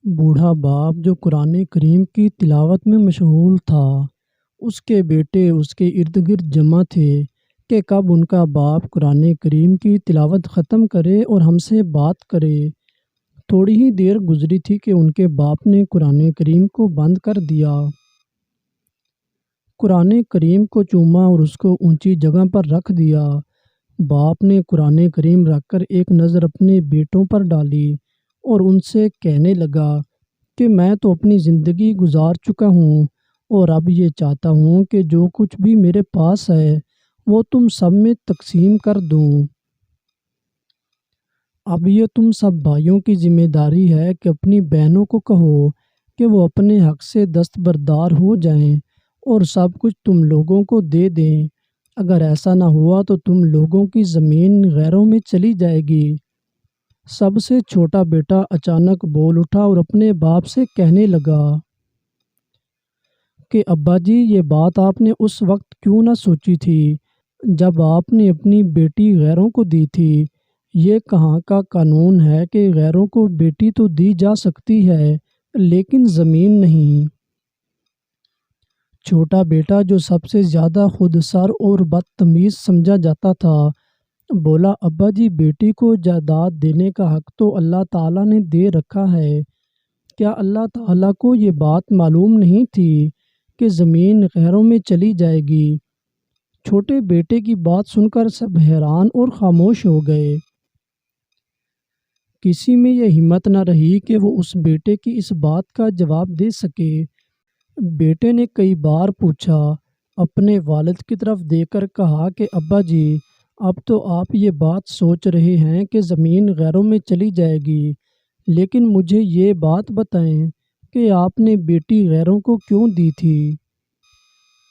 بوڑھا باپ جو قرآن کریم کی تلاوت میں مشغول تھا، اس کے بیٹے اس کے ارد گرد جمع تھے کہ کب ان کا باپ قرآن کریم کی تلاوت ختم کرے اور ہم سے بات کرے۔ تھوڑی ہی دیر گزری تھی کہ ان کے باپ نے قرآن کریم کو بند کر دیا۔ قرآن کریم کو چوما اور اس کو اونچی جگہ پر رکھ دیا۔ باپ نے قرآن کریم رکھ کر ایک نظر اپنے بیٹوں پر ڈالی اور ان سے کہنے لگا کہ میں تو اپنی زندگی گزار چکا ہوں اور اب یہ چاہتا ہوں کہ جو کچھ بھی میرے پاس ہے وہ تم سب میں تقسیم کر دوں۔ اب یہ تم سب بھائیوں کی ذمہ داری ہے کہ اپنی بہنوں کو کہو کہ وہ اپنے حق سے دستبردار ہو جائیں اور سب کچھ تم لوگوں کو دے دیں۔ اگر ایسا نہ ہوا تو تم لوگوں کی زمین غیروں میں چلی جائے گی۔ سب سے چھوٹا بیٹا اچانک بول اٹھا اور اپنے باپ سے کہنے لگا کہ ابا جی، یہ بات آپ نے اس وقت کیوں نہ سوچی تھی جب آپ نے اپنی بیٹی غیروں کو دی تھی؟ یہ کہاں کا قانون ہے کہ غیروں کو بیٹی تو دی جا سکتی ہے لیکن زمین نہیں؟ چھوٹا بیٹا جو سب سے زیادہ خود سر اور بدتمیز سمجھا جاتا تھا بولا، ابا جی، بیٹی کو جائیداد دینے کا حق تو اللہ تعالیٰ نے دے رکھا ہے۔ کیا اللہ تعالیٰ کو یہ بات معلوم نہیں تھی کہ زمین غیروں میں چلی جائے گی؟ چھوٹے بیٹے کی بات سن کر سب حیران اور خاموش ہو گئے۔ کسی میں یہ ہمت نہ رہی کہ وہ اس بیٹے کی اس بات کا جواب دے سکے۔ بیٹے نے کئی بار پوچھا، اپنے والد کی طرف دیکھ کر کہا کہ ابا جی، اب تو آپ یہ بات سوچ رہے ہیں کہ زمین غیروں میں چلی جائے گی، لیکن مجھے یہ بات بتائیں کہ آپ نے بیٹی غیروں کو کیوں دی تھی؟